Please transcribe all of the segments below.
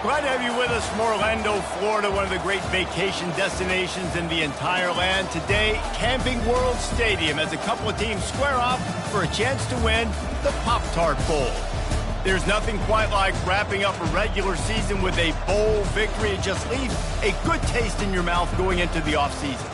Glad to have you with us from Orlando, Florida, one of the great vacation destinations in the entire land. Today, Camping World Stadium as a couple of teams square off for a chance to win the Pop-Tart Bowl. There's nothing quite like wrapping up a regular season with a bowl victory. It just leaves a good taste in your mouth going into the offseason.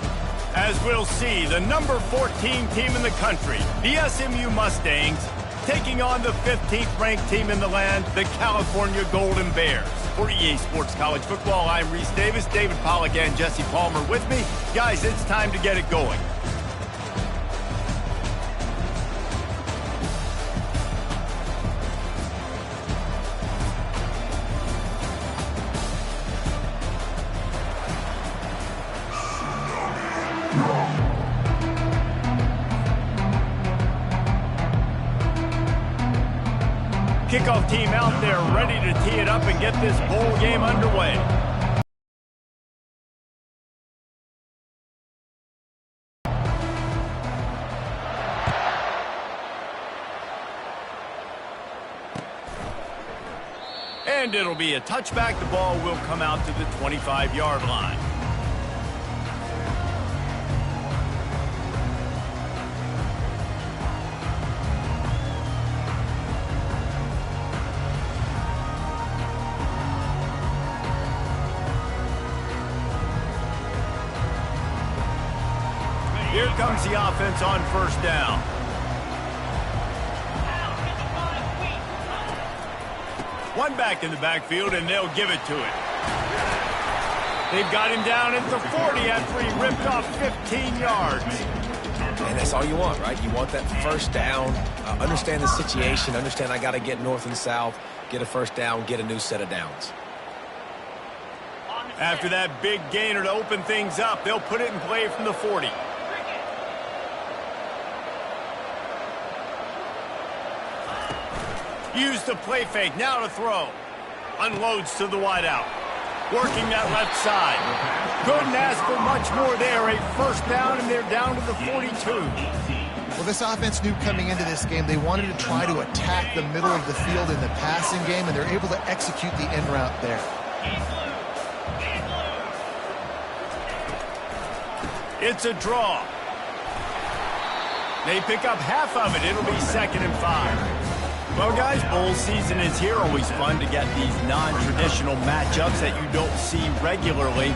As we'll see, the number 14 team in the country, the SMU Mustangs, taking on the 15th ranked team in the land, the California Golden Bears. For EA Sports College Football, I'm Reese Davis, David Pollack and Jesse Palmer with me. Guys, it's time to get it going. Kickoff team out there ready to tee it up and get this bowl game underway. And it'll be a touchback. The ball will come out to the 25-yard line. Here comes the offense on first down. One back in the backfield, and they'll give it to him. They've got him down at the 40 after he ripped off 15 yards. And that's all you want, right? You want that first down, understand the situation, understand I got to get north and south, get a first down, get a new set of downs. After that big gainer to open things up, they'll put it in play from the 40. Use the play fake, now to throw. Unloads to the wideout. Working that left side. Couldn't ask for much more there. A first down, and they're down to the 42. Well, this offense knew coming into this game they wanted to try to attack the middle of the field in the passing game, and they're able to execute the in route there. It's a draw. They pick up half of it. It'll be 2nd and 5. Well, guys, bowl season is here. Always fun to get these non-traditional matchups that you don't see regularly.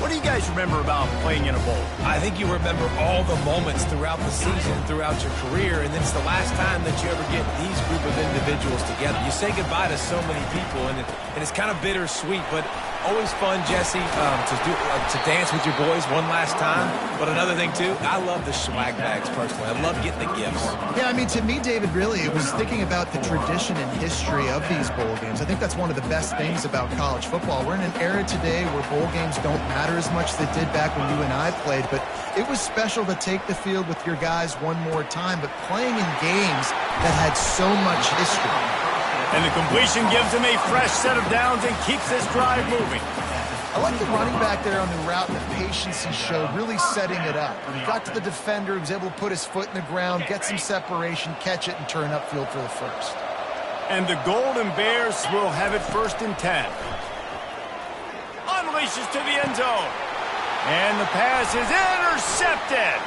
What do you guys remember about playing in a bowl? I think you remember all the moments throughout the season, throughout your career, and then it's the last time that you ever get these group of individuals together. You say goodbye to so many people, and it's kind of bittersweet, but always fun, Jesse, to dance with your boys one last time. But another thing, too, I love the swag bags, personally. I love getting the gifts. Yeah, I mean, to me, David, really, it was thinking about the tradition and history of these bowl games. I think that's one of the best things about college football. We're in an era today where bowl games don't matter as much as they did back when you and I played, but it was special to take the field with your guys one more time, but playing in games that had so much history. And the completion gives him a fresh set of downs and keeps this drive moving. I like the running back there on the route and the patience he showed, really setting it up. He got to the defender, he was able to put his foot in the ground, get some separation, catch it, and turn upfield for the first. And the Golden Bears will have it 1st and 10. Unleashes to the end zone. And the pass is intercepted.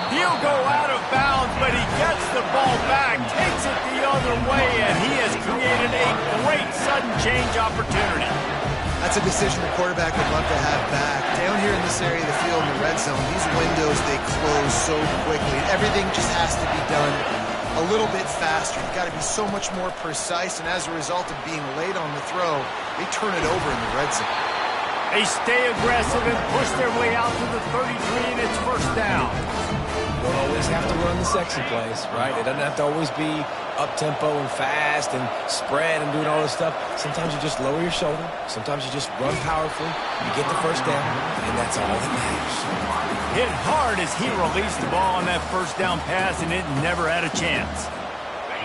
He'll go out of bounds, but he gets the ball back, takes it the other way, and he has created a great sudden change opportunity. That's a decision the quarterback would love to have back. Down here in this area of the field in the red zone, these windows, they close so quickly. Everything just has to be done a little bit faster. You've got to be so much more precise, and as a result of being late on the throw, they turn it over in the red zone. They stay aggressive and push their way out to the 33, and it's 1st down. You don't always have to run the sexy plays, right? It doesn't have to always be up-tempo and fast and spread and doing all this stuff. Sometimes you just lower your shoulder. Sometimes you just run powerfully. You get the first down, and that's all that matters. Hit hard as he released the ball on that first down pass, and it never had a chance.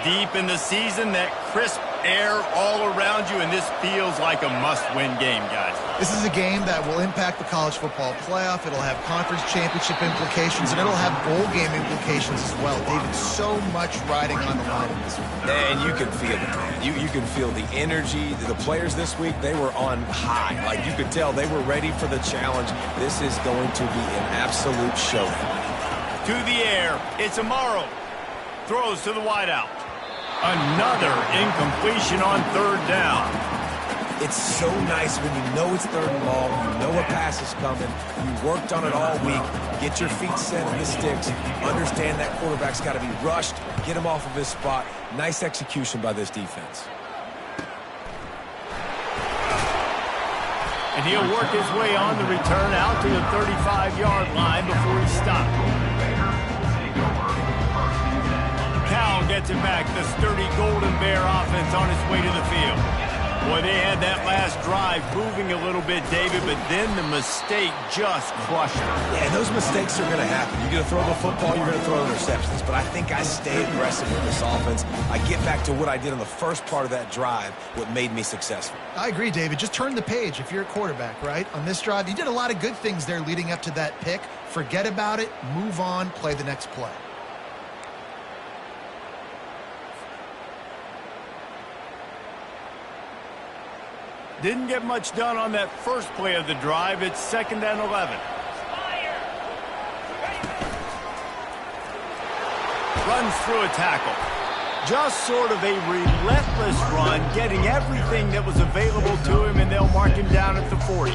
Deep in the season, that crisp air all around you, and this feels like a must-win game, guys. This is a game that will impact the college football playoff. It'll have conference championship implications, and it'll have bowl game implications as well. David, so much riding on the line in this one. And you can feel it, man. You can feel the energy. The players this week, they were on high. Like, you could tell they were ready for the challenge. This is going to be an absolute showdown. To the air, it's Amaro. Throws to the wideout. Another incompletion on third down. It's so nice when you know it's third and long, you know a pass is coming, you worked on it all week, get your feet set in the sticks, understand that quarterback's got to be rushed, get him off of his spot. Nice execution by this defense. And he'll work his way on the return out to the 35-yard line before he stopped. Cal gets it back. The sturdy Golden Bear offense on its way to the field. Boy, they had that last drive moving a little bit, David, but then the mistake just crushed them. Yeah, those mistakes are going to happen. You're going to throw the football, you're going to throw interceptions. But I think I stay aggressive with this offense. I get back to what I did on the first part of that drive, what made me successful. I agree, David. Just turn the page if you're a quarterback, right? On this drive, you did a lot of good things there leading up to that pick. Forget about it, move on, play the next play. Didn't get much done on that first play of the drive. It's 2nd and 11. Runs through a tackle. Just sort of a relentless run, getting everything that was available to him, and they'll mark him down at the 40.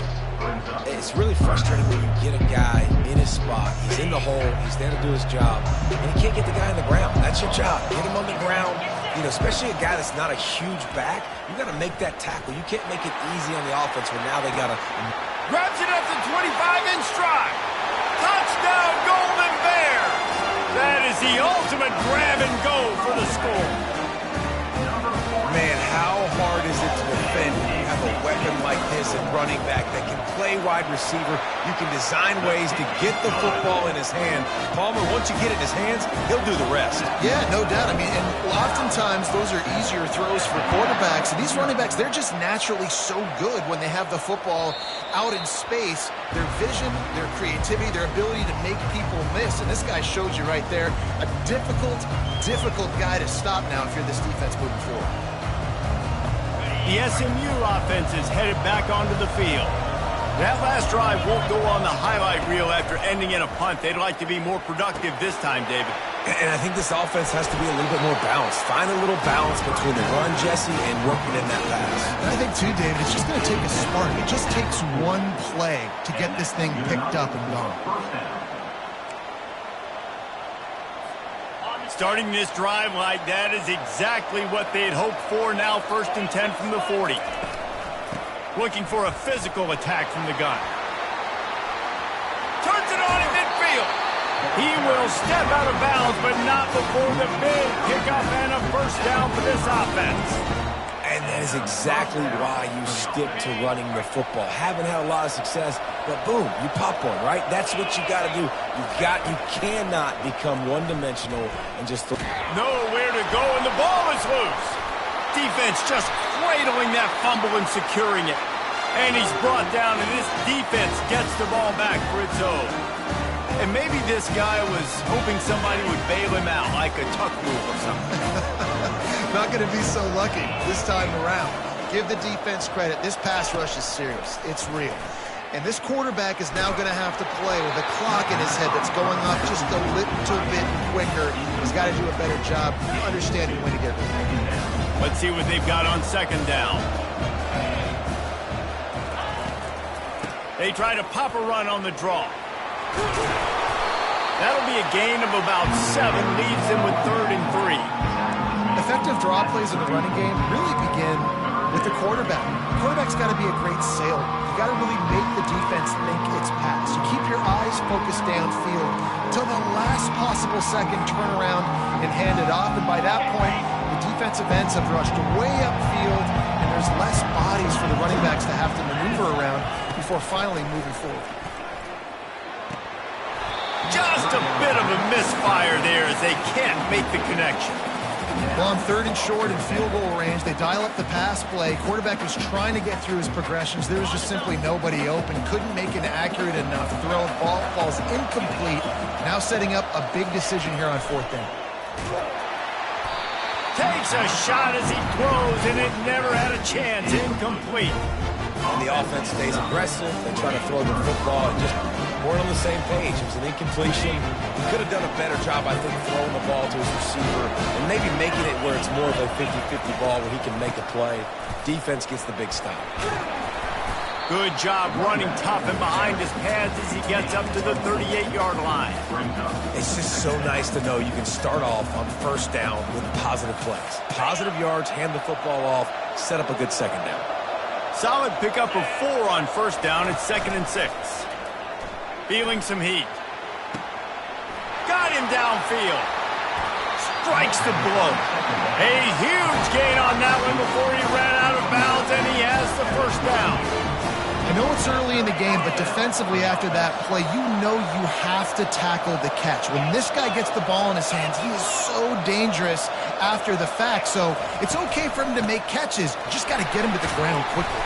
It's really frustrating when you get a guy in his spot. He's in the hole. He's there to do his job. And you can't get the guy on the ground. That's your job. Get him on the ground. You know, especially a guy that's not a huge back. You got to make that tackle. You can't make it easy on the offense when now they got to... Grabs it at the 25 in stride. Touchdown, Golden Bears. That is the ultimate grab and go for the score. Man, how hard is it to defend when you have a weapon like this at running back that can play wide receiver? You can design ways to get the football in his hand. Palmer, once you get it in his hands, he'll do the rest. Yeah, no doubt. I mean, and oftentimes those are easier throws for quarterbacks. And these running backs, they're just naturally so good when they have the football out in space. Their vision, their creativity, their ability to make people miss. And this guy showed you right there, a difficult guy to stop now if you're this defense moving forward. The SMU offense is headed back onto the field. That last drive won't go on the highlight reel after ending in a punt. They'd like to be more productive this time, David. And I think this offense has to be a little bit more balanced. Find a little balance between the run, Jesse, and working in that pass. And I think, too, David, it's just going to take a spark. It just takes one play to get this thing picked up and gone. Starting this drive like that is exactly what they'd hoped for. Now 1st and 10 from the 40. Looking for a physical attack from the gun. Turns it on in midfield. He will step out of bounds, but not before the big pickup and a first down for this offense. And that is exactly why you stick to running the football. Haven't had a lot of success, but boom, you pop one, right? That's what you got to do. You cannot become one-dimensional and just... Nowhere to go, and the ball is loose. Defense just cradling that fumble and securing it. And he's brought down, and this defense gets the ball back for its own. And maybe this guy was hoping somebody would bail him out, like a tuck move or something. Not going to be so lucky this time around. Give the defense credit. This pass rush is serious. It's real. And this quarterback is now going to have to play with a clock in his head that's going off just a little bit quicker. He's got to do a better job understanding when to get there. Let's see what they've got on 2nd down. They try to pop a run on the draw. That'll be a gain of about 7, leaves them with 3rd and 3. Effective draw plays in the running game really begin with the quarterback. The quarterback's got to be a great sailor. You got to really make the defense think it's pass. You keep your eyes focused downfield until the last possible second, turn around and hand it off. And by that point, the defensive ends have rushed way upfield, and there's less bodies for the running backs to have to maneuver around before finally moving forward. Just a bit of a misfire there as they can't make the connection. Well, on 3rd and short and field goal range, they dial up the pass play. Quarterback was trying to get through his progressions. There was just simply nobody open. Couldn't make an accurate enough throw. Ball falls incomplete. Now setting up a big decision here on 4th down. Takes a shot as he throws, and it never had a chance. Incomplete. And the offense stays aggressive. They try to throw the football and just weren't on the same page. It was an incompletion. He could have done a better job, I think, throwing the ball to his receiver and maybe making it where it's more of a 50-50 ball where he can make a play. Defense gets the big stop. Good job running tough and behind his pads as he gets up to the 38-yard line. It's just so nice to know you can start off on 1st down with positive plays. Positive yards, hand the football off, set up a good 2nd down. Solid pickup of 4 on 1st down. It's 2nd and 6. Feeling some heat. Got him downfield. Strikes the blow. A huge gain on that one before he ran out of bounds, and he has the 1st down. I know it's early in the game, but defensively after that play, you know you have to tackle the catch. When this guy gets the ball in his hands, he is so dangerous after the fact. So it's okay for him to make catches. You just got to get him to the ground quickly.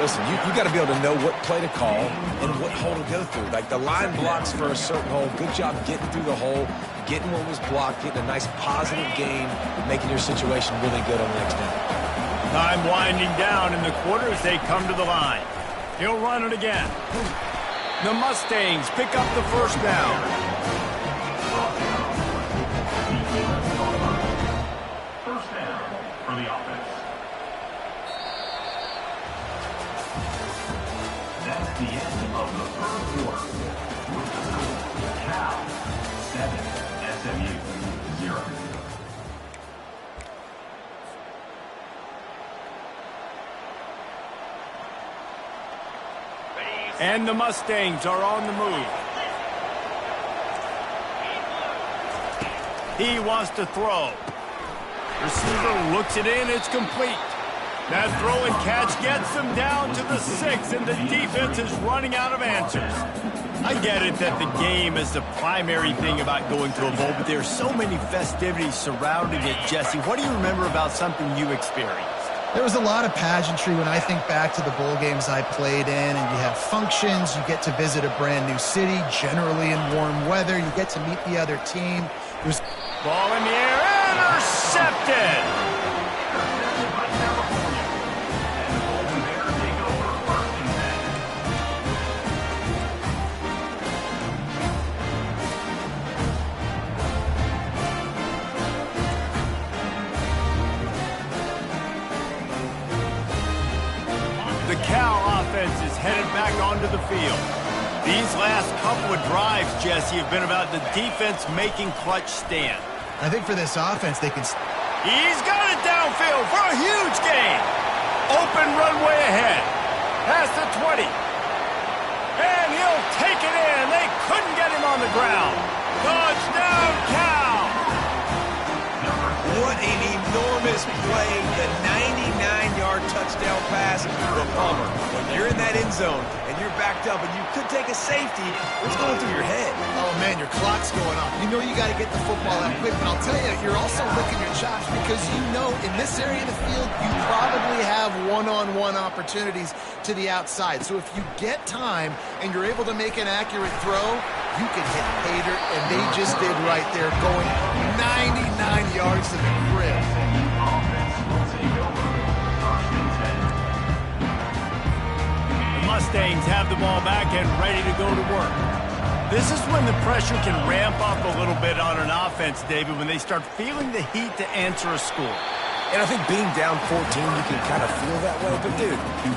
Listen, you got to be able to know what play to call and what hole to go through. Like the line blocks for a certain hole. Good job getting through the hole, getting what was blocked, getting a nice positive gain, making your situation really good on the next down. Time winding down in the quarter as they come to the line. He'll run it again. The Mustangs pick up the 1st down. First down for the offense. That's the end of the 3rd quarter. With the score, Cal 7, SMU 0. And the Mustangs are on the move. He wants to throw. Receiver looks it in. It's complete. That throw and catch gets them down to the 6, and the defense is running out of answers. I get it that the game is the primary thing about going to a bowl, but there's so many festivities surrounding it, Jesse. What do you remember about something you experienced? There was a lot of pageantry when I think back to the bowl games I played in, and you have functions, you get to visit a brand new city, generally in warm weather, you get to meet the other team. There's ball in the air, intercepted! The Cal offense is headed back onto the field. These last couple of drives, Jesse, have been about the defense making clutch stand. I think for this offense, they can... He's got it downfield for a huge gain. Open runway ahead. Past the 20. And he'll take it in. They couldn't get him on the ground. Touchdown, Cal! What an enormous play. The 99-yard touchdown pass from Palmer. When you're in that end zone and you're backed up and you could take a safety, what's going through your head? Oh, man, your clock's going off. You know you got to get the football out quick, but I'll tell you, you're also licking your chops because you know in this area of the field, you probably have one-on-one opportunities to the outside. So if you get time and you're able to make an accurate throw, you can hit Hader, and they just did right there, going 99 yards to the crib. The Mustangs have the ball back and ready to go to work. This is when the pressure can ramp up a little bit on an offense, David, when they start feeling the heat to answer a score. And I think being down 14, you can kind of feel that way. But, dude, if you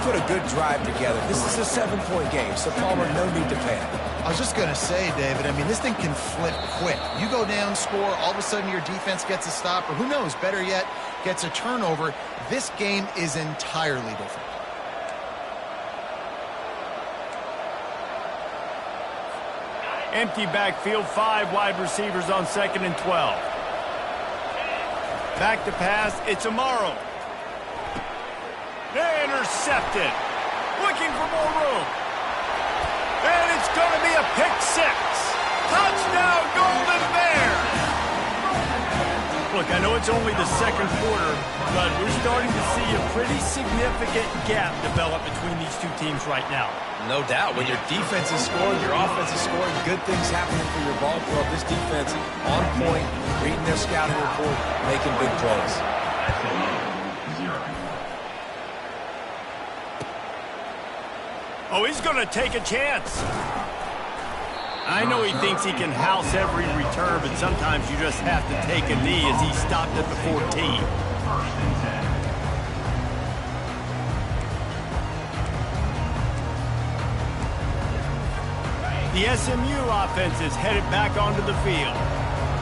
put a good drive together, this is a 7-point game, so Palmer, no need to panic. I was just going to say, David, I mean, this thing can flip quick. You go down, score, all of a sudden your defense gets a stop, or who knows, better yet, gets a turnover. This game is entirely different. Empty backfield, 5 wide receivers on 2nd and 12. Back to pass, it's Amaro. Intercepted. Looking for more room. And it's going to be a pick 6. Touchdown, Golden Bears. Look, I know it's only the second quarter, but we're starting to see a pretty significant gap develop between these two teams right now. No doubt. When your defense is scoring, your offense is scoring, good things happening for your ball club. This defense on point, reading their scouting report, making big plays. Oh, he's going to take a chance. I know he thinks he can house every return, but sometimes you just have to take a knee as he stopped at the 14. The SMU offense is headed back onto the field.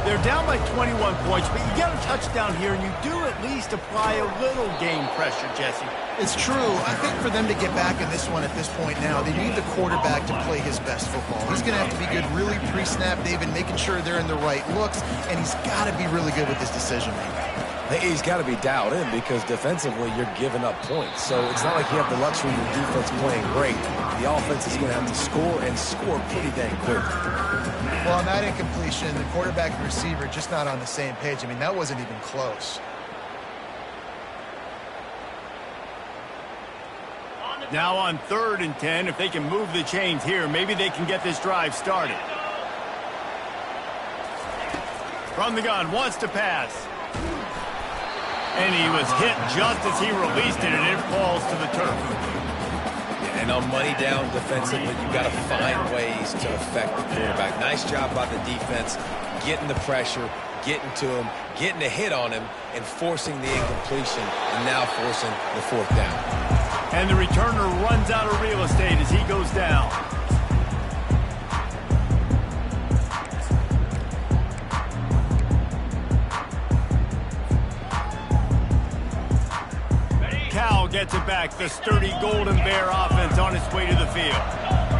They're down by 21 points, but you get a touchdown here, and you do at least apply a little game pressure, Jesse. It's true. I think for them to get back in this one at this point now, they need the quarterback to play his best football. He's going to have to be good really pre-snap, David, making sure they're in the right looks, and he's got to be really good with his decision-making. He's got to be dialed in because defensively you're giving up points. So it's not like you have the luxury of your defense playing great. The offense is going to have to score and score pretty dang quick. Well, on that incompletion, the quarterback and receiver just not on the same page. I mean, that wasn't even close. Now on 3rd and 10, if they can move the chains here, maybe they can get this drive started. From the gun, wants to pass. And he was hit just as he released it, and it falls to the turf. And on money down defensively, you've got to find ways to affect the quarterback. Nice job by the defense, getting the pressure, getting to him, getting a hit on him, and forcing the incompletion, and now forcing the 4th down. And the returner runs out of real estate as he goes down. Cal gets it back. The sturdy Golden Bear offense on its way to the field.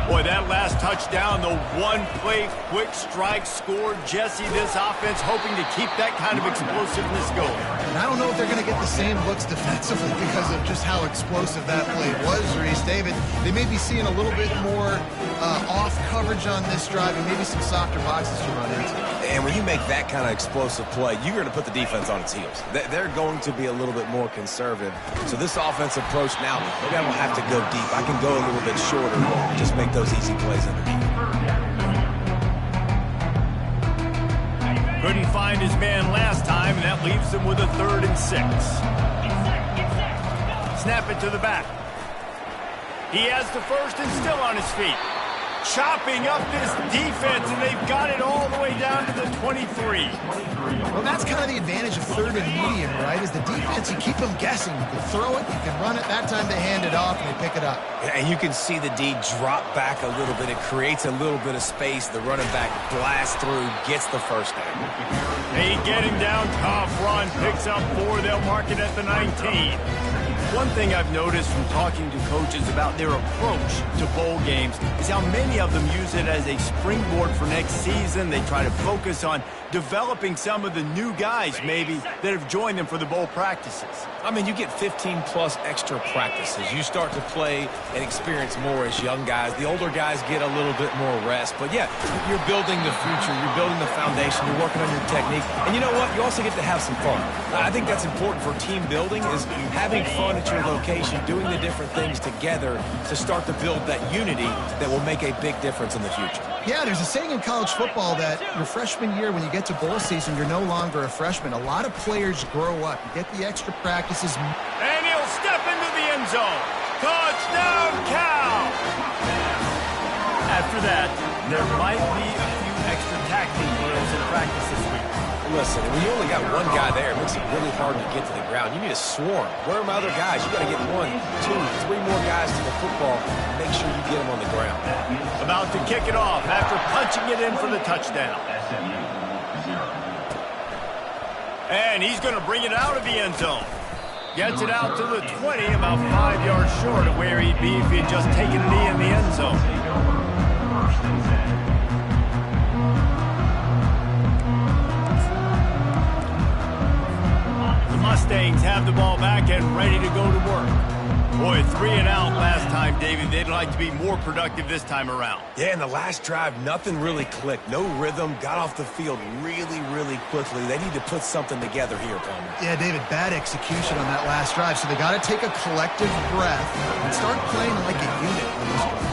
Boy, that last touchdown, the one-play quick strike score. Jesse, this offense hoping to keep that kind of explosiveness going. And I don't know if they're going to get the same looks defensively because of just how explosive that play was, Reese. David, they may be seeing a little bit more off coverage on this drive and maybe some softer boxes to run into. And when you make that kind of explosive play, you're going to put the defense on its heels. They're going to be a little bit more conservative. So this offense approach now, maybe I don't have to go deep. I can go a little bit shorter and just make those easy plays underneath. Couldn't find his man last time, and that leaves him with a 3rd and 6. Snap it to the back. He has the first and still on his feet. Chopping up this defense, and they've got it all the way down to the 23. Well, that's kind of the advantage of 3rd and medium, right? Is the defense, you keep them guessing. You can throw it, you can run it. That time they hand it off, and they pick it up. And you can see the D drop back a little bit. It creates a little bit of space. The running back blasts through, gets the first down. They get him down, tough run, picks up 4. They'll mark it at the 19. One thing I've noticed from talking to coaches about their approach to bowl games is how many of them use it as a springboard for next season. They try to focus on developing some of the new guys, maybe, that have joined them for the bowl practices. I mean, you get 15-plus extra practices. You start to play and experience more as young guys. The older guys get a little bit more rest. But, yeah, you're building the future. You're building the foundation. You're working on your technique. And you know what? You also get to have some fun. I think that's important for team building is having fun at your location, doing the different things together to start to build that unity that will make a big difference in the future. Yeah, there's a saying in college football that your freshman year, when you get to bowl season, you're no longer a freshman. A lot of players grow up. You get the extra practices. And he'll step into the end zone. Touchdown, Cal! After that, there might be a few extra tackling drills in practice this week. Listen, when you only got one guy there, it makes it really hard to get to the ground. You need a swarm. Where are my other guys? You got to get 1, 2, 3 more guys to the football. Make sure you get them on the ground. About to kick it off after punching it in for the touchdown. And he's going to bring it out of the end zone. Gets it out to the 20, about 5 yards short of where he'd be if he had just taken a knee in the end zone. The Mustangs have the ball back and ready to go to work. Boy, 3 and out last time, David. They'd like to be more productive this time around. Yeah, in the last drive, nothing really clicked. No rhythm, got off the field really, really quickly. They need to put something together here, Palmer. Yeah, David, bad execution on that last drive, so they got to take a collective breath and start playing like a unit on this drive.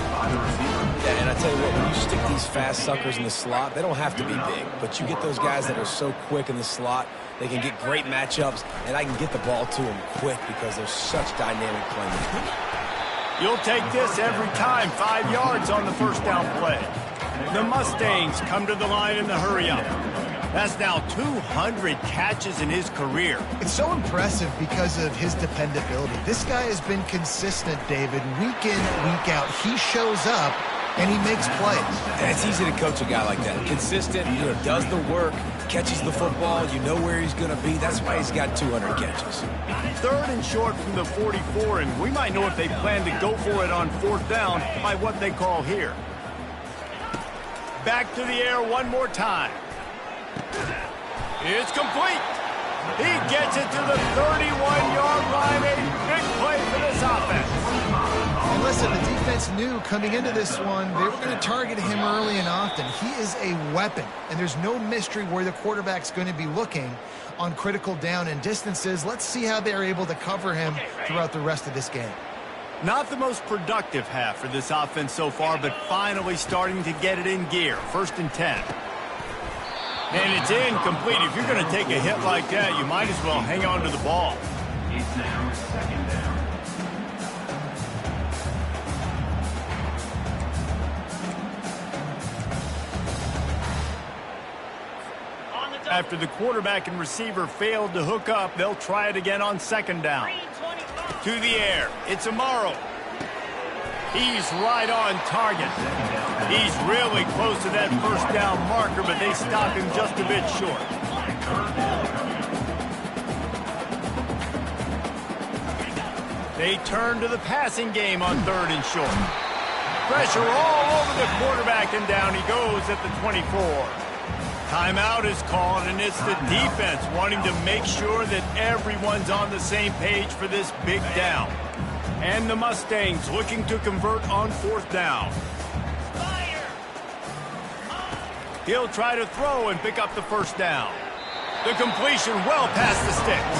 Yeah, and I tell you what, when you stick these fast suckers in the slot, they don't have to be big, but you get those guys that are so quick in the slot, they can get great matchups, and I can get the ball to them quick because they're such dynamic playmakers. You'll take this every time. 5 yards on the first down play. The Mustangs come to the line in the hurry-up. That's now 200 catches in his career. It's so impressive because of his dependability. This guy has been consistent, David, week in, week out. He shows up, and he makes plays. And it's easy to coach a guy like that. Consistent, does the work, catches the football, you know where he's going to be. That's why he's got 200 catches. 3rd and short from the 44, and we might know if they plan to go for it on 4th down by what they call here. Back to the air one more time. It's complete. He gets it to the 31-yard line. A big play for this offense. And listen, the defense knew coming into this one, they were going to target him early and often. He is a weapon, and there's no mystery where the quarterback's going to be looking on critical down and distances. Let's see how they're able to cover him throughout the rest of this game. Not the most productive half for this offense so far, but finally starting to get it in gear. 1st and 10. And it's incomplete. If you're going to take a hit like that, you might as well hang on to the ball. It's now 2nd down. After the quarterback and receiver failed to hook up, they'll try it again on 2nd down. To the air, it's Amaro. He's right on target. He's really close to that 1st down marker, but they stop him just a bit short. They turn to the passing game on 3rd and short. Pressure all over the quarterback, and down he goes at the 24. Timeout is called, and it's the defense wanting to make sure that everyone's on the same page for this big down. And the Mustangs looking to convert on 4th down. He'll try to throw and pick up the 1st down. The completion well past the sticks.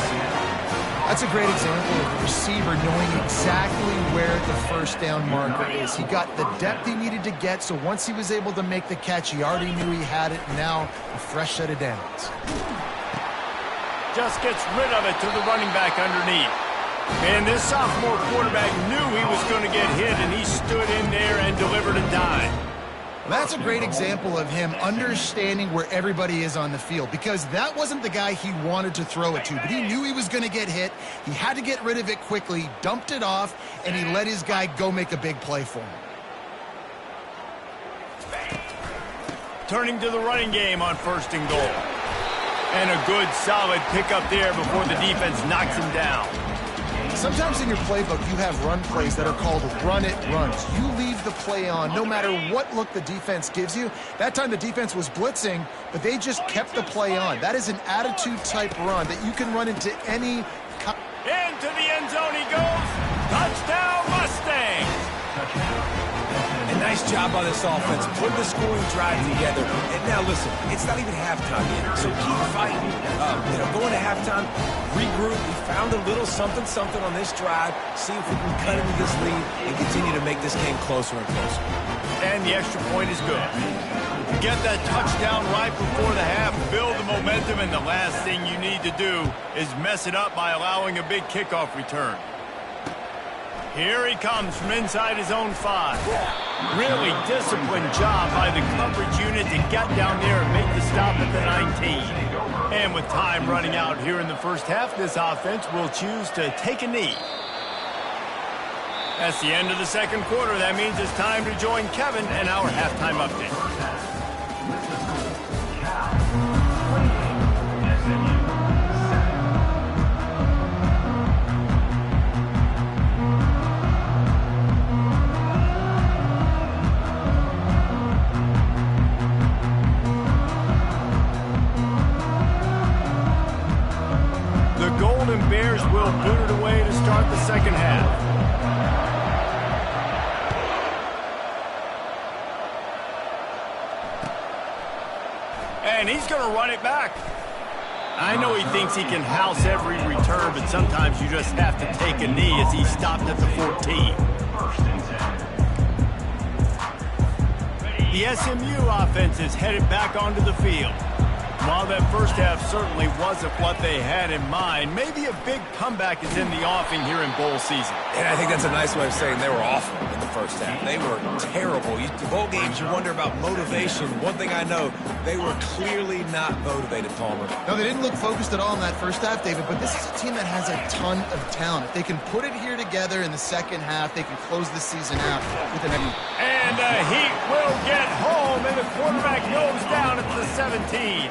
That's a great example of a receiver knowing exactly where the 1st down marker is. He got the depth he needed to get, so once he was able to make the catch, he already knew he had it. Now, a fresh set of downs. Just gets rid of it to the running back underneath. And this sophomore quarterback knew he was going to get hit, and he stood in there and delivered a dime. That's a great example of him understanding where everybody is on the field, because that wasn't the guy he wanted to throw it to, but he knew he was going to get hit. He had to get rid of it quickly, dumped it off, and he let his guy go make a big play for him. Turning to the running game on 1st and goal. And a good, solid pickup there before the defense knocks him down. Sometimes in your playbook, you have run plays that are called run-it runs. You leave the play on no matter what look the defense gives you. That time the defense was blitzing, but they just kept the play on. That is an attitude-type run that you can run into any... Into the end zone he goes. Touchdown, Mustangs! And nice job by this offense, putting the scoring drive together. And now listen, it's not even halftime yet, so keep fighting. Going to halftime, regroup. We found a little something on this drive. See if we can cut into this lead and continue to make this game closer and closer. And the extra point is good. Get that touchdown right before the half, build the momentum, and the last thing you need to do is mess it up by allowing a big kickoff return. Here he comes from inside his own 5. Really disciplined job by the coverage unit to get down there and make the stop at the 19. And with time running out here in the first half, this offense will choose to take a knee. That's the end of the 2nd quarter. That means it's time to join Kevin and our halftime update. The Golden Bears will boot it away to start the 2nd half. And he's going to run it back. I know he thinks he can house every return, but sometimes you just have to take a knee as he stopped at the 14. The SMU offense is headed back onto the field. While that first half certainly wasn't what they had in mind, maybe a big comeback is in the offing here in bowl season. And I think that's a nice way of saying they were awful in the first half. They were terrible. Bowl games, you wonder about motivation. One thing I know, they were clearly not motivated, Palmer. No, they didn't look focused at all in that first half, David, but this is a team that has a ton of talent. If they can put it here together in the second half, they can close the season out with an... And the Heat will get home, and the quarterback goes down at the 17.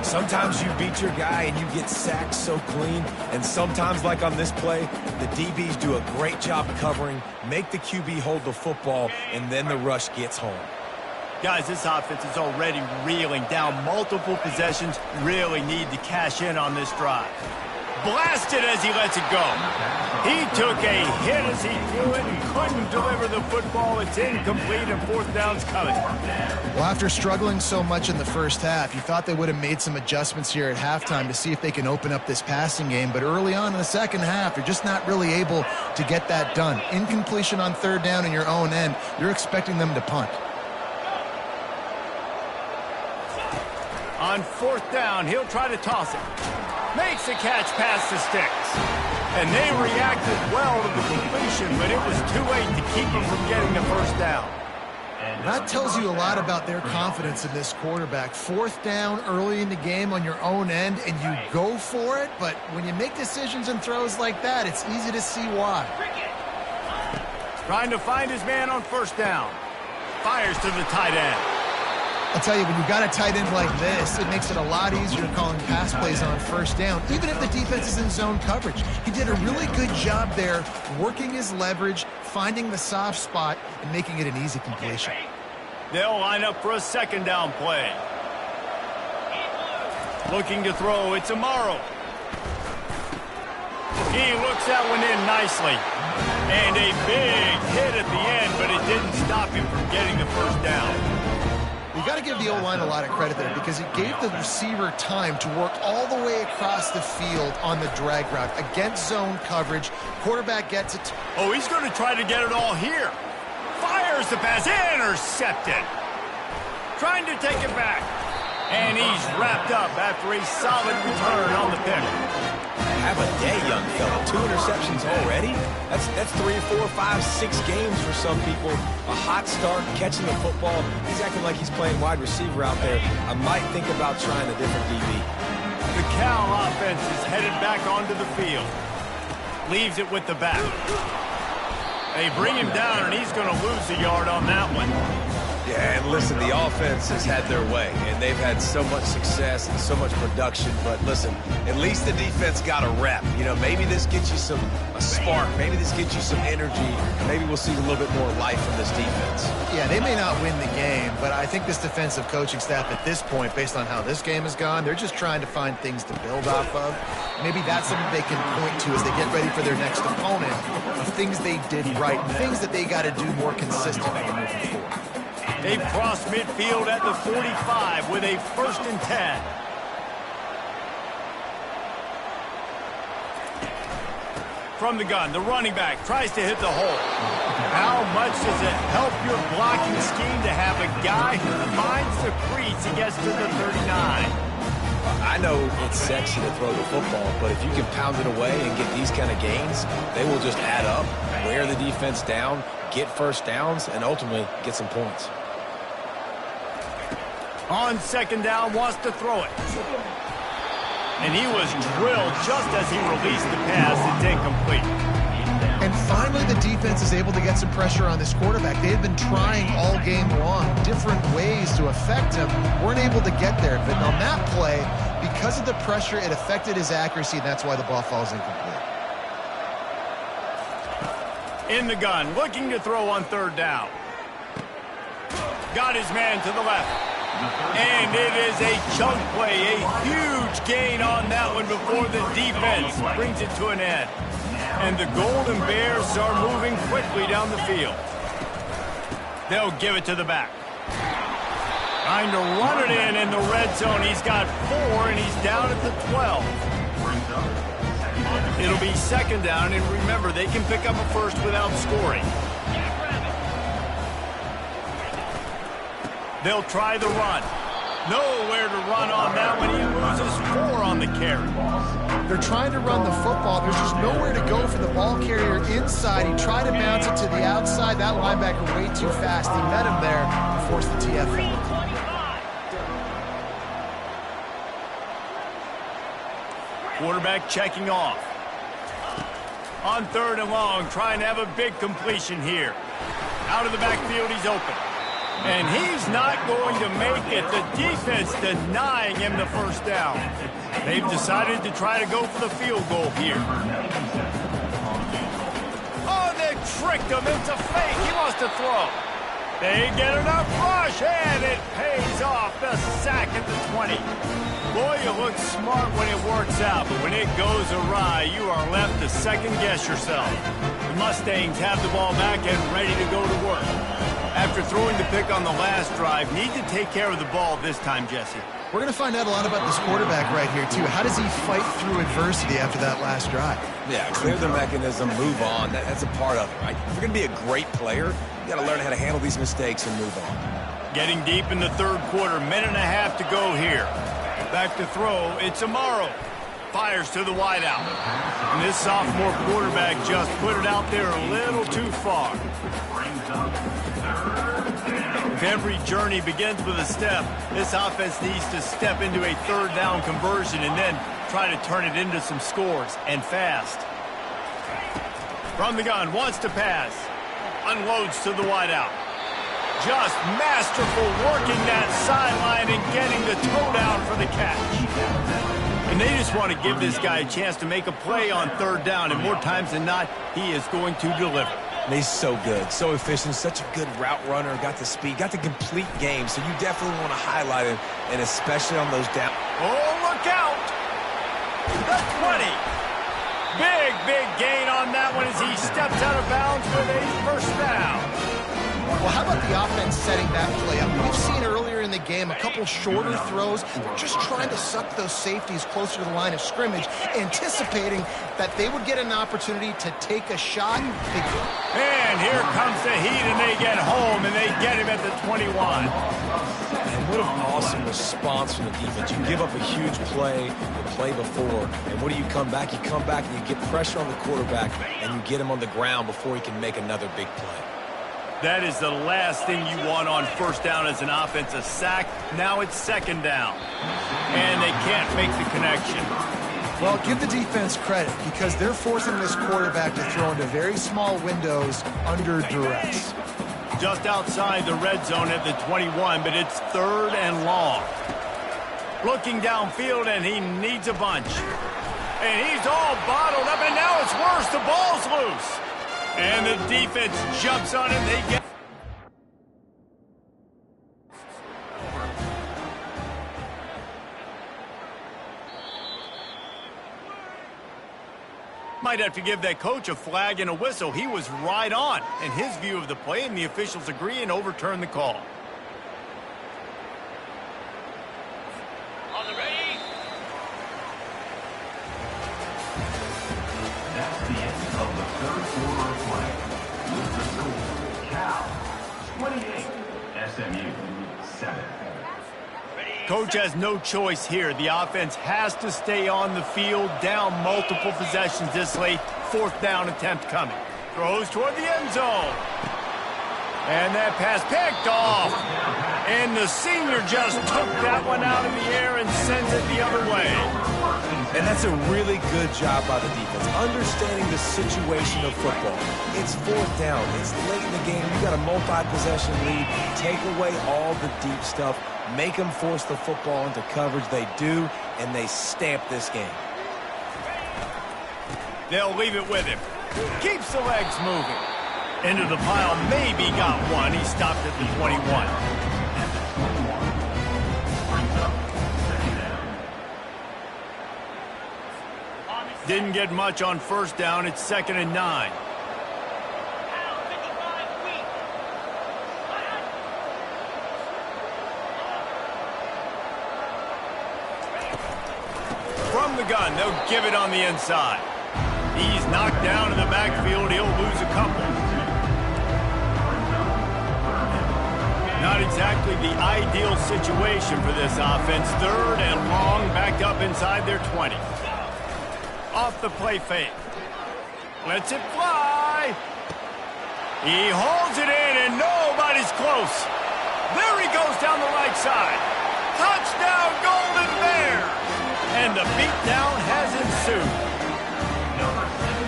Sometimes you beat your guy and you get sacked so clean, and sometimes, like on this play, the DBs do a great job covering, make the QB hold the football, and then the rush gets home. Guys, this offense is already reeling down multiple possessions. Really need to cash in on this drive. Blasted as he lets it go. He took a hit as he threw it and couldn't deliver the football. It's incomplete and fourth down's coming. Well, after struggling so much in the first half, you thought they would have made some adjustments here at halftime to see if they can open up this passing game. But early on in the second half, you're just not really able to get that done. Incompletion on third down in your own end, you're expecting them to punt. On fourth down, he'll try to toss it. Makes the catch past the sticks. And they reacted well to the completion, but it was too late to keep them from getting the first down. That tells you a lot about their confidence in this quarterback. Fourth down early in the game on your own end, and you go for it, but when you make decisions and throws like that, it's easy to see why. Trying to find his man on first down. Fires to the tight end. I'll tell you, when you've got a tight end like this, it makes it a lot easier calling pass plays on first down, even if the defense is in zone coverage. He did a really good job there, working his leverage, finding the soft spot, and making it an easy completion. They'll line up for a second down play. Looking to throw, it's Amaro. He looks that one in nicely. And a big hit at the end, but it didn't stop him from getting the first down. You got to give the O-line a lot of credit there because it gave the receiver time to work all the way across the field on the drag route against zone coverage. Quarterback gets it. Oh, he's going to try to get it all here. Fires the pass, intercepted. Trying to take it back. And he's wrapped up after a solid return on the pick. Have a day, young fella. 2 interceptions already? That's 3, 4, 5, 6 games for some people. A hot start, catching the football. He's acting like he's playing wide receiver out there. I might think about trying a different DB. The Cal offense is headed back onto the field. Leaves it with the back. They bring him down, and he's going to lose a yard on that one. Yeah, and listen, the offense has had their way, and they've had so much success and so much production. But listen, at least the defense got a rep. You know, maybe this gets you a spark. Maybe this gets you some energy. Maybe we'll see a little bit more life from this defense. Yeah, they may not win the game, but I think this defensive coaching staff at this point, based on how this game has gone, they're just trying to find things to build off of. Maybe that's something they can point to as they get ready for their next opponent, of things they did right, things that they got to do more consistently moving forward. They've crossed midfield at the 45 with a 1st and 10. From the gun, the running back tries to hit the hole. How much does it help your blocking scheme to have a guy who finds the crease and gets to the 39? I know it's sexy to throw the football, but if you can pound it away and get these kind of gains, they will just add up, wear the defense down, get first downs, and ultimately get some points. On second down, wants to throw it. And he was drilled just as he released the pass. It's incomplete. And finally, the defense is able to get some pressure on this quarterback. They had been trying all game long, different ways to affect him. Weren't able to get there. But on that play, because of the pressure, it affected his accuracy, and that's why the ball falls incomplete. In the gun, looking to throw on third down. Got his man to the left. And it is a chunk play, a huge gain on that one before the defense brings it to an end. And the Golden Bears are moving quickly down the field. They'll give it to the back. Trying to run it in the red zone. He's got 4, and he's down at the 12. It'll be second down, and remember, they can pick up a first without scoring. They'll try the run. Nowhere to run on that one. He loses 4 on the carry. They're trying to run the football. There's just nowhere to go for the ball carrier inside. He tried to bounce it to the outside. That linebacker way too fast. He met him there and forced the TFL. Quarterback checking off. On 3rd and long, trying to have a big completion here. Out of the backfield, he's open. And he's not going to make it. The defense denying him the first down. They've decided to try to go for the field goal here. Oh, they tricked him. It's a fake. He wants to throw. They get enough rush, and it pays off. The sack at the 20. Boy, you look smart when it works out, but when it goes awry, you are left to second-guess yourself. The Mustangs have the ball back and ready to go to work. After throwing the pick on the last drive, need to take care of the ball this time, Jesse. We're going to find out a lot about this quarterback right here, too. How does he fight through adversity after that last drive? Yeah, clear the mechanism, move on. That's a part of it, right? If you're going to be a great player, you got to learn how to handle these mistakes and move on. Getting deep in the 3rd quarter, minute and a half to go here. Back to throw, it's Amaro. Fires to the wideout. And this sophomore quarterback just put it out there a little too far. If every journey begins with a step, this offense needs to step into a 3rd down conversion and then try to turn it into some scores, and fast. From the gun, wants to pass. Unloads to the wideout. Just masterful working that sideline and getting the toe down for the catch. And they just want to give this guy a chance to make a play on 3rd down, and more times than not, he is going to deliver. And he's so good, so efficient, such a good route runner, got the speed, got the complete game, so you definitely want to highlight him, and especially on those down. Oh, look out! The 20. Big gain on that one as he steps out of bounds with a first down. Well, how about the offense setting that play up? We've seen earlier in the game a couple shorter throws. They're just trying to suck those safeties closer to the line of scrimmage, anticipating that they would get an opportunity to take a shot. And here comes the heat, and they get home, and they get him at the 21. And what an awesome response from the defense. You give up a huge play the play before, and what do you come back? You come back and you get pressure on the quarterback, and you get him on the ground before he can make another big play. That is the last thing you want on first down as an offense, a sack. Now it's second down, and they can't make the connection. Well, give the defense credit because they're forcing this quarterback to throw into very small windows under duress. Just outside the red zone at the 21, but it's 3rd and long. Looking downfield, and he needs a bunch. And he's all bottled up, and now it's worse. The ball's loose. And the defense jumps on him. They get... Might have to give that coach a flag and a whistle. He was right on in his view of the play, and the officials agree and overturn the call. On the ready. That's the end of the 3rd quarter of play. With the score, Cal 28, SMU 7. Coach has no choice here. The offense has to stay on the field, down multiple possessions this late. 4th down attempt coming. Throws toward the end zone. And that pass picked off. And the senior just took that one out of the air and sends it the other way. And that's a really good job by the defense, understanding the situation of football. It's 4th down. It's late in the game. You got a multi-possession lead. Take away all the deep stuff. Make them force the football into coverage. They do, and they stamp this game. They'll leave it with him. Keeps the legs moving. Into the pile, maybe got one. He stopped at the 21. Didn't get much on first down. It's 2nd and 9. gun. They'll give it on the inside. He's knocked down in the backfield. He'll lose a couple. Not exactly the ideal situation for this offense. 3rd and long, backed up inside their 20. Off the play fake. Lets it fly. He holds it in, and nobody's close. There he goes down the right side. Touchdown, Golden Bears! And the beatdown has ensued.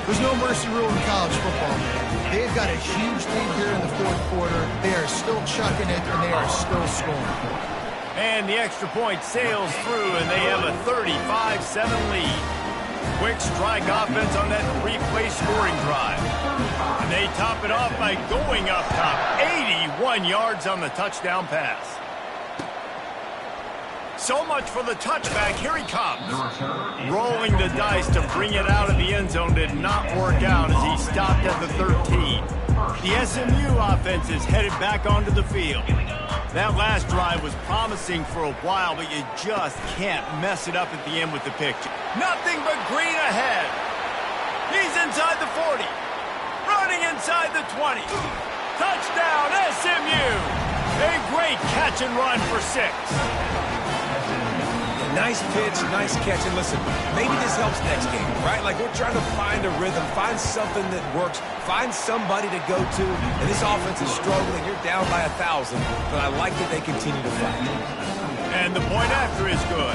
There's no mercy rule in college football, man. They've got a huge lead here in the 4th quarter. They are still chucking it, and they are still scoring. And the extra point sails through, and they have a 35-7 lead. Quick strike offense on that 3-play scoring drive. And they top it off by going up top. 81 yards on the touchdown pass. So much for the touchback. Here he comes. Rolling the dice to bring it out of the end zone did not work out as he stopped at the 13. The SMU offense is headed back onto the field. That last drive was promising for a while, but you just can't mess it up at the end with the pick. Nothing but green ahead. He's inside the 40. Running inside the 20. Touchdown, SMU. A great catch and run for 6. Nice pitch, nice catch, and listen, maybe this helps next game, right? Like, we're trying to find a rhythm, find something that works, find somebody to go to, and this offense is struggling. You're down by 1,000, but I like that they continue to fight. And the point after is good.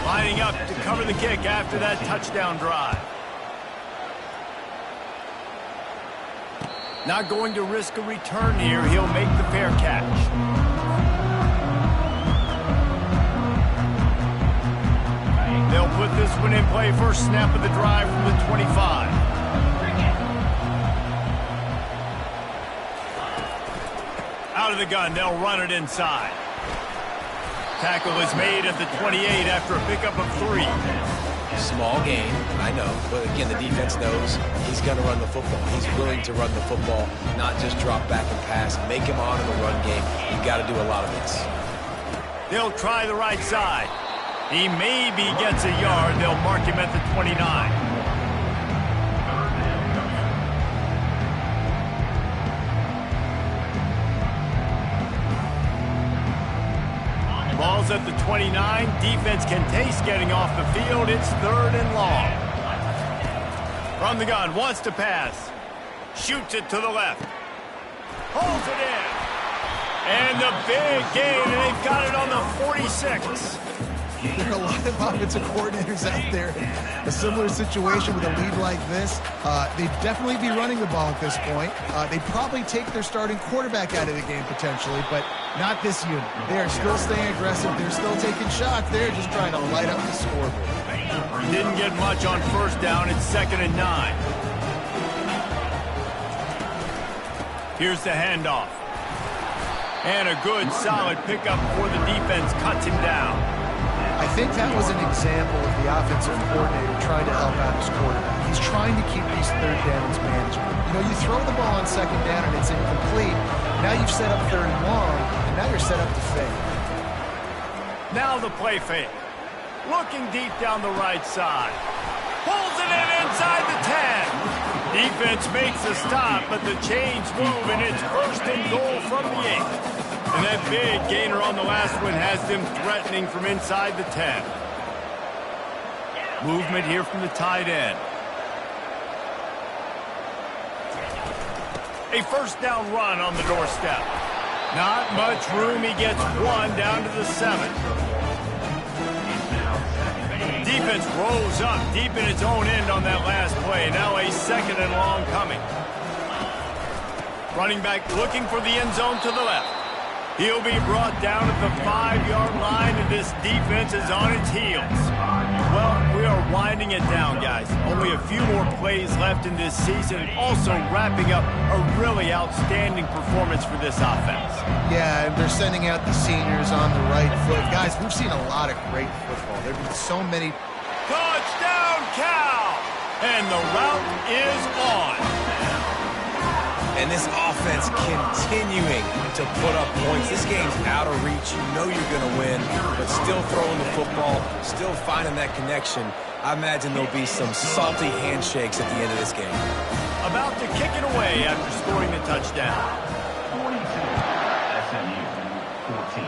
Lining up to cover the kick after that touchdown drive. Not going to risk a return here. He'll make the fair catch. They'll put this one in play. First snap of the drive from the 25. Out of the gun, they'll run it inside. Tackle is made at the 28 after a pickup of 3. Small gain, I know, but again, the defense knows he's going to run the football. He's willing to run the football, not just drop back and pass. Make him honor the run game. You've got to do a lot of this. They'll try the right side. He maybe gets a yard. They'll mark him at the 29. Ball's at the 29. Defense can taste getting off the field. It's 3rd and long. From the gun, wants to pass. Shoots it to the left. Holds it in. And the big gain, and they've got it on the 46. There are a lot of offensive coordinators out there. A similar situation with a lead like this. They'd definitely be running the ball at this point. They'd probably take their starting quarterback out of the game potentially, but not this unit. They are still staying aggressive. They're still taking shots. They're just trying to light up the scoreboard. Didn't get much on first down. It's 2nd and 9. Here's the handoff. And a good, solid pickup before the defense cuts him down. I think that was an example of the offensive coordinator trying to help out his quarterback. He's trying to keep these 3rd downs manageable. You know, you throw the ball on 2nd down and it's incomplete. Now you've set up 3rd and long, and now you're set up to fake. Now the play fake. Looking deep down the right side. Pulls it in inside the 10. Defense makes a stop, but the chains move, and it's 1st and goal from the 8. And that big gainer on the last one has them threatening from inside the 10. Movement here from the tight end. A first down run on the doorstep. Not much room. He gets 1 down to the 7. Defense rolls up deep in its own end on that last play. Now a 2nd and long coming. Running back looking for the end zone to the left. He'll be brought down at the 5-yard line, and this defense is on its heels. Well, we are winding it down, guys. Only a few more plays left in this season, also wrapping up a really outstanding performance for this offense. Yeah, and they're sending out the seniors on the right foot. Guys, we've seen a lot of great football. There have been so many. Touchdown, Cal! And the route is on. And this offense continuing to put up points. This game's out of reach. You know you're going to win, but still throwing the football, still finding that connection. I imagine there'll be some salty handshakes at the end of this game. About to kick it away after scoring the touchdown. 42, SMU 14.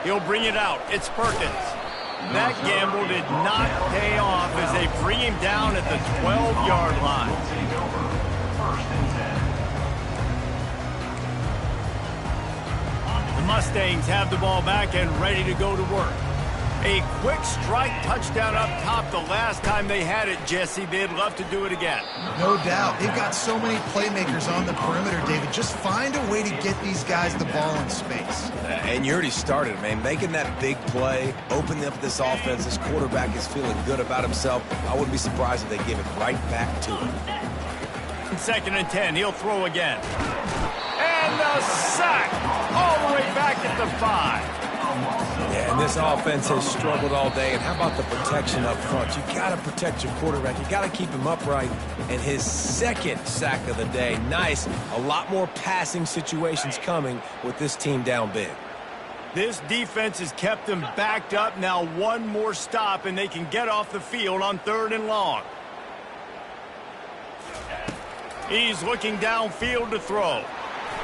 He'll bring it out. It's Perkins. That gamble did not pay off as they bring him down at the 12-yard line. Will take over. First and 10. The Mustangs have the ball back and ready to go to work. A quick strike touchdown up top the last time they had it, Jesse. They'd love to do it again. No doubt. They've got so many playmakers on the perimeter, David. Just find a way to get these guys the ball in space. And you already started, man. Making that big play, opening up this offense. This quarterback is feeling good about himself. I wouldn't be surprised if they give it right back to him. 2nd and 10. He'll throw again. And the sack all the way back at the 5. Yeah, and this offense has struggled all day. And how about the protection up front? You got to protect your quarterback. You got to keep him upright. And his 2nd sack of the day. Nice. A lot more passing situations coming with this team down big. This defense has kept them backed up. Now one more stop, and they can get off the field on 3rd and long. He's looking downfield to throw.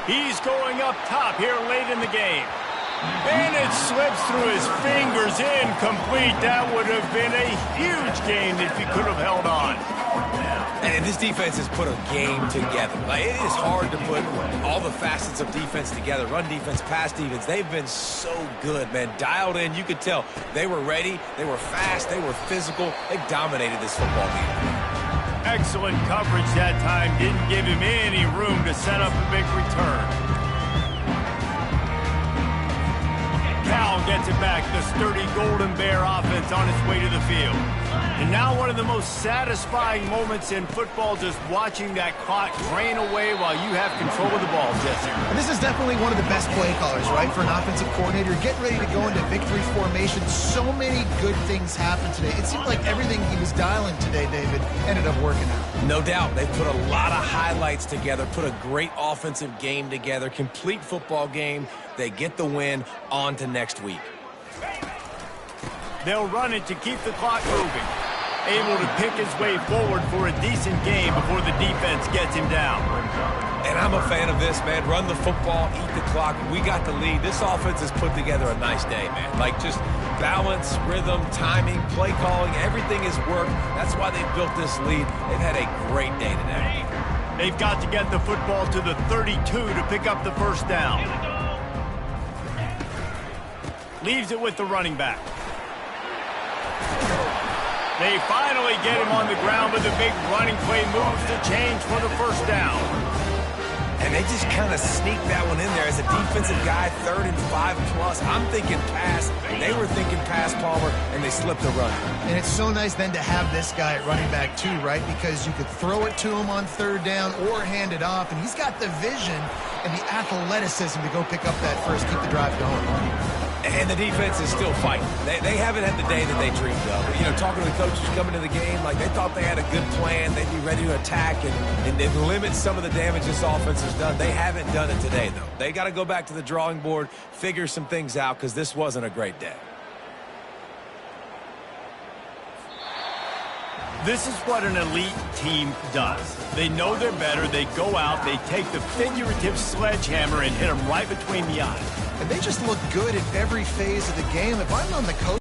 He's going up top here late in the game. And it slips through his fingers, incomplete. That would have been a huge game if he could have held on. And this defense has put a game together. Like, it is hard to put all the facets of defense together. Run defense, pass defense. They've been so good, man. Dialed in. You could tell they were ready. They were fast. They were physical. They dominated this football game. Excellent coverage that time. Didn't give him any room to set up a big return. Cal gets it back. The sturdy Golden Bear offense on its way to the field. And now one of the most satisfying moments in football, just watching that clock drain away while you have control of the ball, Jesse. And this is definitely one of the best play callers, right, for an offensive coordinator. Getting ready to go into victory formation. So many good things happened today. It seemed like everything he was dialing today, David, ended up working out. No doubt. They put a lot of highlights together, put a great offensive game together, complete football game. They get the win. On to next week. They'll run it to keep the clock moving. Able to pick his way forward for a decent game before the defense gets him down. And I'm a fan of this, man. Run the football, eat the clock. We got the lead. This offense has put together a nice day, man. Like, just balance, rhythm, timing, play calling, everything has worked. That's why they built this lead. They've had a great day today. They've got to get the football to the 32 to pick up the first down. Leaves it with the running back. They finally get him on the ground, but the big running play moves the change for the first down. And they just kind of sneak that one in there as a defensive guy, 3rd and 5+. I'm thinking pass. They were thinking pass, Palmer, and they slipped the run. And it's so nice then to have this guy at running back too, right? Because you could throw it to him on 3rd down or hand it off, and he's got the vision and the athleticism to go pick up that first, keep the drive going. And the defense is still fighting. They haven't had the day that they dreamed of. You know, talking to the coaches coming to the game, like they thought they had a good plan. They'd be ready to attack and limit some of the damage this offense has done. They haven't done it today, though. They got to go back to the drawing board, figure some things out, because this wasn't a great day. This is what an elite team does. They know they're better. They go out, they take the figurative sledgehammer and hit them right between the eyes. And they just look good in every phase of the game. If I'm on the coach